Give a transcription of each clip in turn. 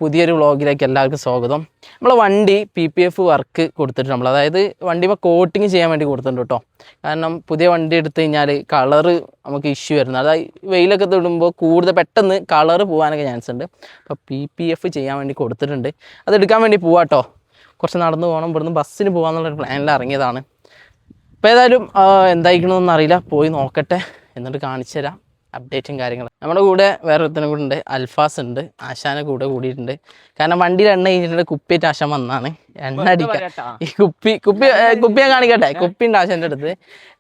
പുതിയൊരു വ്ളോഗിലേക്ക് എല്ലാവർക്കും സ്വാഗതം. നമ്മൾ വണ്ടി PPF വർക്ക് കൊടുത്തിട്ട് അതായത് വണ്ടിമേ കോട്ടിങ് ചെയ്യാൻ വേണ്ടി കൊടുത്തിട്ടുണ്ട് കേട്ടോ. കാരണം പുതിയ വണ്ടി എടുത്തു കഴിഞ്ഞാൽ കളറ് നമുക്ക് ഇഷ്യൂ വരുന്നത്, അതായത് വെയിലൊക്കെ തൊടുമ്പോൾ കൂടുതൽ പെട്ടെന്ന് കളറ് പോകാനൊക്കെ ചാൻസ് ഉണ്ട്. അപ്പോൾ PPF ചെയ്യാൻ വേണ്ടി കൊടുത്തിട്ടുണ്ട്. അതെടുക്കാൻ വേണ്ടി പോവാട്ടോ. കുറച്ച് നടന്നു പോകണം, ഇവിടുന്ന് ബസ്സിന് പോകാമെന്നുള്ളൊരു പ്ലാനിൽ ഇറങ്ങിയതാണ്. അപ്പോൾ ഏതായാലും എന്തായിരിക്കണമെന്നൊന്നും അറിയില്ല, പോയി നോക്കട്ടെ, എന്നിട്ട് കാണിച്ചു തരാം അപ്ഡേറ്റും കാര്യങ്ങളും. നമ്മുടെ കൂടെ വേറെ ഒരുത്തനും കൂടെ ഉണ്ട്, അൽഫാസ് ഉണ്ട്, ആശാനെ കൂടിയിട്ടുണ്ട്. കാരണം വണ്ടിയിൽ എണ്ണ കഴിഞ്ഞിട്ട് കുപ്പിയായിട്ട് ആശാൻ വന്നാണ് എണ്ണ അടിക്കാൻ. ഈ കുപ്പിയെ കാണിക്കട്ടെ, കുപ്പി ഉണ്ട് ആശാൻ്റെ അടുത്ത്.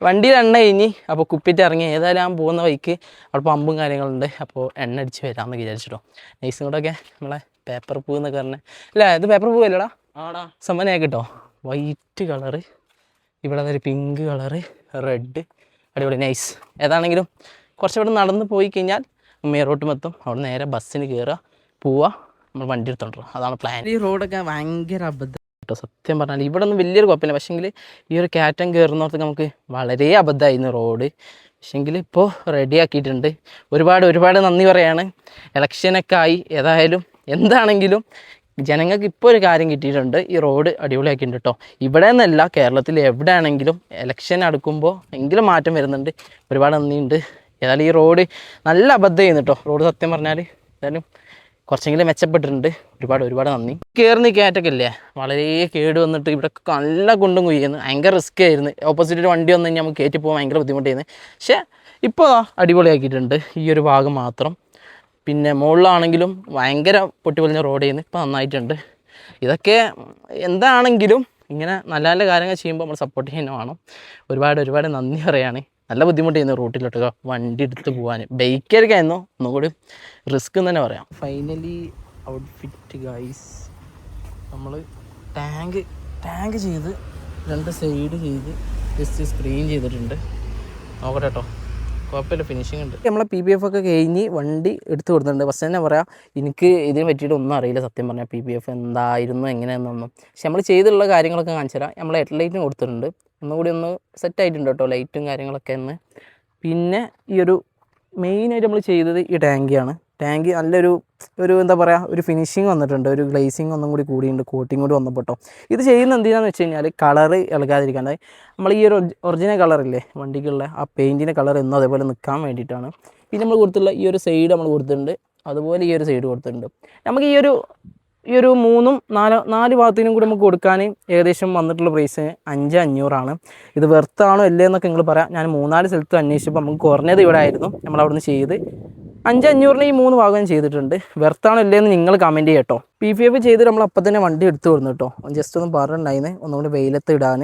വണ്ടിയിൽ എണ്ണ കഴിഞ്ഞ് അപ്പോൾ കുപ്പിയിട്ട് ഇറങ്ങി. ഏതായാലും ഞാൻ പോകുന്ന വഴിക്ക് അവിടെ പമ്പും കാര്യങ്ങളുണ്ട്, അപ്പോൾ എണ്ണ അടിച്ച് വരാമെന്ന് വിചാരിച്ചിട്ടോ. നൈസും കൂടെയൊക്കെ നമ്മളെ പേപ്പർ പൂ എന്നൊക്കെ പറഞ്ഞത് അല്ലേ, ഇത് പേപ്പർ പൂ അല്ലടാ, സമ്മനായി കേട്ടോ. വൈറ്റ് കളറ്, ഇവിടെ ഒരു പിങ്ക് കളറ്, റെഡ്, അടിപൊളി നൈസ്. ഏതാണെങ്കിലും കുറച്ചിവിടെ നടന്ന് പോയി കഴിഞ്ഞാൽ റോട്ടുമെത്തും. അവിടെ നേരെ ബസ്സിന് കയറുക, പോവുക, നമ്മൾ വണ്ടി എടുത്തോണ്ടോ, അതാണ് പ്ലാൻ. ഈ റോഡൊക്കെ ഭയങ്കര അബദ്ധം കേട്ടോ, സത്യം പറഞ്ഞാൽ. ഇവിടെ ഒന്നും വലിയൊരു കുഴപ്പമില്ല, പക്ഷേങ്കിൽ ഈ ഒരു കയറ്റം കയറുന്നിടത്ത് നമുക്ക് വളരെ അബദ്ധമായിരുന്നു റോഡ്. പക്ഷേങ്കിൽ ഇപ്പോൾ റെഡിയാക്കിയിട്ടുണ്ട്. ഒരുപാട് നന്ദി പറയാണ്. ഇലക്ഷനൊക്കെ ആയി, ഏതായാലും എന്താണെങ്കിലും ജനങ്ങൾക്ക് ഇപ്പോൾ ഒരു കാര്യം കിട്ടിയിട്ടുണ്ട്, ഈ റോഡ് അടിപൊളിയാക്കിയിട്ടുണ്ട് കേട്ടോ. ഇവിടെ നിന്നല്ല, കേരളത്തിൽ എവിടെ ആണെങ്കിലും ഇലക്ഷൻ അടുക്കുമ്പോൾ എങ്കിലും മാറ്റം വരുന്നുണ്ട്. ഒരുപാട് നന്ദിയുണ്ട്. ഏതായാലും ഈ റോഡ് നല്ല അബദ്ധം ചെയ്യുന്നു കേട്ടോ. റോഡ് സത്യം പറഞ്ഞാൽ ഏതായാലും കുറച്ചെങ്കിലും മെച്ചപ്പെട്ടിട്ടുണ്ട്. ഒരുപാട് നന്ദി. കയറുന്ന കയറ്റൊക്കെ ഇല്ലേ, വളരെ കേട് വന്നിട്ട് ഇവിടെ നല്ല കുണ്ടും കുയ്യുന്നു, ഭയങ്കര റിസ്ക് ആയിരുന്നു. ഓപ്പോസിറ്റ് വണ്ടി വന്നു കഴിഞ്ഞാൽ നമുക്ക് കയറ്റി പോകാൻ ഭയങ്കര ബുദ്ധിമുട്ടായിരുന്നു. പക്ഷേ ഇപ്പോൾ അടിപൊളിയാക്കിയിട്ടുണ്ട് ഈ ഒരു ഭാഗം മാത്രം. പിന്നെ മുകളിലാണെങ്കിലും ഭയങ്കര പൊട്ടിപ്പൊളിഞ്ഞ റോഡ് ചെയ്യുന്നു, ഇപ്പോൾ നന്നായിട്ടുണ്ട്. ഇതൊക്കെ എന്താണെങ്കിലും ഇങ്ങനെ നല്ല കാര്യങ്ങൾ ചെയ്യുമ്പോൾ നമ്മൾ സപ്പോർട്ട് ചെയ്യുന്ന വേണം. ഒരുപാട് നന്ദി പറയാണ്. നല്ല ബുദ്ധിമുട്ട് ചെയ്യുന്നു റൂട്ടിലോട്ടൊക്കെ വണ്ടി എടുത്ത് പോകാൻ. ബൈക്കായിരിക്കായിരുന്നു ഒന്നും കൂടി റിസ്ക് എന്ന് തന്നെ പറയാം. ഫൈനലി ഔട്ട്ഫിറ്റ് ഗൈസ്, നമ്മൾ ടാങ്ക് ചെയ്ത് 2 സൈഡ് ചെയ്ത് ജസ്റ്റ് സ്ക്രീൻ ചെയ്തിട്ടുണ്ട്. നോക്കട്ടെ കേട്ടോ, കുഴപ്പമില്ല, ഫിനിഷിംഗ് ഉണ്ട്. നമ്മളെ PPF ഒക്കെ കഴിഞ്ഞ് വണ്ടി എടുത്ത് കൊടുത്തിട്ടുണ്ട്. പക്ഷേ തന്നെ പറയാം, എനിക്ക് ഇതിനെ പറ്റിയിട്ട് ഒന്നും അറിയില്ല സത്യം പറഞ്ഞാൽ, PPF എന്തായിരുന്നു എങ്ങനെയാണെന്നൊന്നും. പക്ഷെ നമ്മൾ ചെയ്തിട്ടുള്ള കാര്യങ്ങളൊക്കെ കാണിച്ചു തരാം. നമ്മൾ ഹെഡ്ലൈറ്റും കൊടുത്തിട്ടുണ്ട്, ഒന്നുകൂടി ഒന്ന് സെറ്റായിട്ടുണ്ട് കേട്ടോ, ലൈറ്റും കാര്യങ്ങളൊക്കെ ഒന്ന്. പിന്നെ ഈ ഒരു മെയിനായിട്ട് നമ്മൾ ചെയ്തത് ഈ ടാങ്ക് നല്ലൊരു എന്താ പറയുക, ഒരു ഫിനിഷിങ് വന്നിട്ടുണ്ട്, ഒരു ഗ്ലേസിങ് ഒന്നും കൂടി കൂടിയുണ്ട്, കോട്ടിങ് കൂടി വന്നപ്പോൾ കേട്ടോ. ഇത് ചെയ്യുന്ന എന്തിനാണെന്ന് വെച്ച് കഴിഞ്ഞാൽ കളറ് ഇളകാതിരിക്കാൻ, നമ്മൾ ഈ ഒരു ഒറിജിനൽ കളറില്ലേ വണ്ടിക്കുള്ള ആ പെയിൻറ്റിൻ്റെ കളർ എന്നും അതേപോലെ നിൽക്കാൻ വേണ്ടിയിട്ടാണ്. പിന്നെ നമ്മൾ കൊടുത്തുള്ള ഈ ഒരു സൈഡ് നമ്മൾ കൊടുത്തിട്ടുണ്ട്, അതുപോലെ ഈ ഒരു സൈഡ് കൊടുത്തിട്ടുണ്ട്. നമുക്ക് ഈ ഒരു 3-4 ഭാഗത്തിനും കൂടി നമുക്ക് കൊടുക്കാൻ ഏകദേശം വന്നിട്ടുള്ള പ്രൈസ് 5,500 ഇത് വെർത്താണോ അല്ലേ എന്നൊക്കെ നിങ്ങൾ പറയാം. ഞാൻ 3-4 സ്ഥലത്ത് അന്വേഷിച്ചപ്പോൾ നമുക്ക് കുറഞ്ഞത് ഇവിടെ ആയിരുന്നു, നമ്മളവിടുന്ന് ചെയ്ത് 5,500 ഈ 3 ഭാഗം ചെയ്തിട്ടുണ്ട്. വെർത്താണോ അല്ലേന്ന് നിങ്ങൾ കമൻറ്റ് ചെയ്യട്ടോ. PPF ചെയ്ത് നമ്മൾ അപ്പം തന്നെ വണ്ടി എടുത്ത് കൊടുന്നു കേട്ടോ. ജസ്റ്റ് ഒന്ന് പറഞ്ഞിട്ടുണ്ടായിരുന്നു ഒന്നുകൂടി വെയിലത്ത് ഇടാൻ,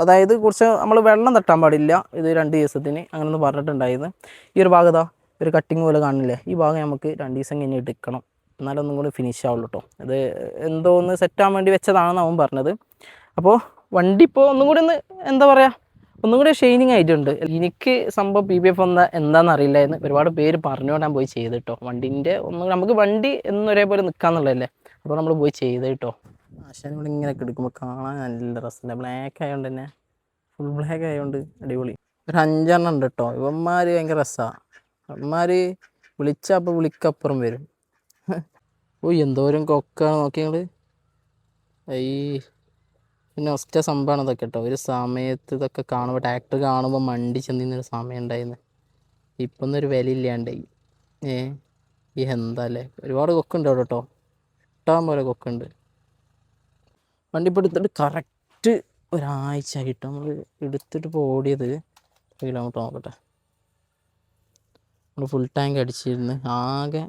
അതായത് കുറച്ച് നമ്മൾ വെള്ളം തട്ടാൻ പാടില്ല ഇത് 2 ദിവസത്തിന്, അങ്ങനെ ഒന്ന് പറഞ്ഞിട്ടുണ്ടായിരുന്നു. ഈ ഒരു ഭാഗത്താ ഒരു കട്ടിങ് പോലെ കാണില്ലേ, ഈ ഭാഗം നമുക്ക് 2 ദിവസം കഴിഞ്ഞ് എടുക്കണം, എന്നാലൊന്നും കൂടി ഫിനിഷ് ആവുള്ളൂ കേട്ടോ. അത് എന്തോ ഒന്ന് സെറ്റാൻ വേണ്ടി വെച്ചതാണെന്ന് അവൻ പറഞ്ഞത്. അപ്പോൾ വണ്ടി ഇപ്പോൾ ഒന്നും കൂടി ഒന്ന് എന്താ പറയുക, ഒന്നും കൂടി ഷൈനിങ് ആയിട്ടുണ്ട്. എനിക്ക് സംഭവം PPF എന്താണെന്ന് അറിയില്ലായിരുന്നു. ഒരുപാട് പേര് പറഞ്ഞുകൊണ്ട് ഞാൻ പോയി ചെയ്ത് കേട്ടോ. വണ്ടീൻ്റെ നമുക്ക് വണ്ടി എന്നൊരേപോലെ നിൽക്കാന്നുള്ളതല്ലേ, അപ്പോൾ നമ്മൾ പോയി ചെയ്ത് കേട്ടോ. ആശാൻ ഇവിടെ ഇങ്ങനെയൊക്കെ എടുക്കുമ്പോൾ കാണാൻ നല്ല രസമുണ്ട്. ബ്ലാക്ക് ആയതുകൊണ്ട് തന്നെ, ഫുൾ ബ്ലാക്ക് ആയതുകൊണ്ട് അടിപൊളി. ഒരു 5 ഉണ്ട് കേട്ടോ. ഇവന്മാർ ഭയങ്കര രസമാണ്. ഇവന്മാർ വിളിച്ചാൽ അപ്പോൾ വിളിക്കപ്പുറം വരും. എന്തോരം കൊക്കാണ് നോക്കി ഞങ്ങൾ. പിന്നെ ഒറ്റ സംഭവമാണ് ഇതൊക്കെ കേട്ടോ. ഒരു സമയത്ത് ഇതൊക്കെ കാണുമ്പോൾ, ട്രാക്ടർ കാണുമ്പോൾ മണ്ടി ചെന്നിന്നൊരു സമയം ഉണ്ടായിരുന്നു. ഇപ്പം ഒന്നും ഒരു വില ഇല്ലാണ്ടായി. ഈ എന്താ അല്ലേ, ഒരുപാട് കൊക്കുണ്ട് അവിടെ കേട്ടോ, ഇഷ്ടം പോലെ കൊക്കുണ്ട്. വണ്ടി ഇപ്പോൾ എടുത്തിട്ട് കറക്റ്റ് ഒരാഴ്ച ആയിട്ട് നമ്മൾ എടുത്തിട്ട് ഇപ്പോൾ ഓടിയത് കിലോമീറ്റർ നോക്കട്ടെ. നമ്മൾ ഫുൾ ടാങ്ക് അടിച്ചിരുന്ന് ആകെ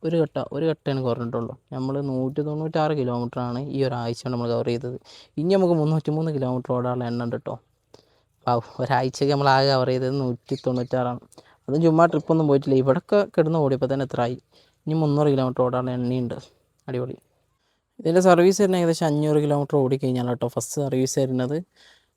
ഒരു കട്ടയാണ് കുറഞ്ഞിട്ടുള്ളൂ. നമ്മൾ 196 കിലോമീറ്ററാണ് ഈ ഒരാഴ്ച കൊണ്ട് നമ്മൾ കവർ ചെയ്തത്. ഇനി നമുക്ക് 303 കിലോമീറ്റർ ഓടാനുള്ള എണ്ണ ഉണ്ട് കേട്ടോ. ഒരാഴ്ചയ്ക്ക് നമ്മൾ ആകെ കവർ ചെയ്തത് 196. അതും ചുമ്മാ ട്രിപ്പൊന്നും പോയിട്ടില്ല, ഇവിടെയൊക്കെ കിടന്ന് ഓടിയപ്പോൾ തന്നെ എത്ര ആയി. ഇനി 300 കിലോമീറ്റർ ഓടാനുള്ള എണ്ണയുണ്ട്. അടിപൊളി. ഇതിൻ്റെ സർവീസ് വരുന്നത് ഏകദേശം 500 കിലോമീറ്റർ ഓടിക്കഴിഞ്ഞാൽ കേട്ടോ ഫസ്റ്റ് സർവീസ് വരുന്നത്.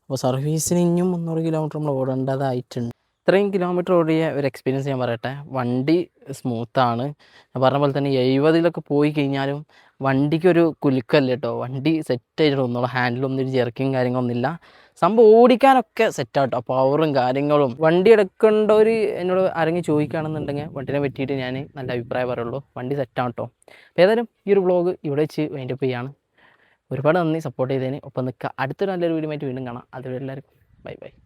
അപ്പോൾ സർവീസിന് ഇനിയും 300 കിലോമീറ്റർ നമ്മൾ ഓടേണ്ടതായിട്ടുണ്ട്. ഇത്രയും കിലോമീറ്റർ ഓടിയ ഒരു എക്സ്പീരിയൻസ് ഞാൻ പറയട്ടെ. വണ്ടി സ്മൂത്താണ്. ഞാൻ പറഞ്ഞ പോലെ തന്നെ 70 പോയി കഴിഞ്ഞാലും വണ്ടിക്കൊരു കുലുക്കല്ല കേട്ടോ. വണ്ടി സെറ്റായിട്ട് തോന്നുള്ളൂ. ഹാൻഡിലൊന്നും ഒരു ജെർക്കിങ് കാര്യങ്ങളൊന്നുമില്ല. സംഭവം ഓടിക്കാനൊക്കെ സെറ്റാട്ടോ. പവറും കാര്യങ്ങളും. വണ്ടി എടുക്കേണ്ടവർ എന്നോട് ആരെങ്കിലും ചോദിക്കുകയാണെന്നുണ്ടെങ്കിൽ വണ്ടിനെ പറ്റിയിട്ട് ഞാൻ നല്ല അഭിപ്രായം പറയുള്ളൂ. വണ്ടി സെറ്റാണ് കേട്ടോ. അപ്പോൾ ഏതായാലും ഈ ഒരു വ്ളോഗ് ഇവിടെ വെച്ച് വൈൻഡപ്പ് ചെയ്യാണ്. ഒരുപാട് നന്ദി സപ്പോർട്ട് ചെയ്തതിന്. ഒപ്പം നിൽക്കുക. അടുത്തൊരു നല്ലൊരു വീഡിയോ ആയിട്ട് വീണ്ടും കാണാം. അതുവരെ എല്ലാവർക്കും ബൈ ബൈ.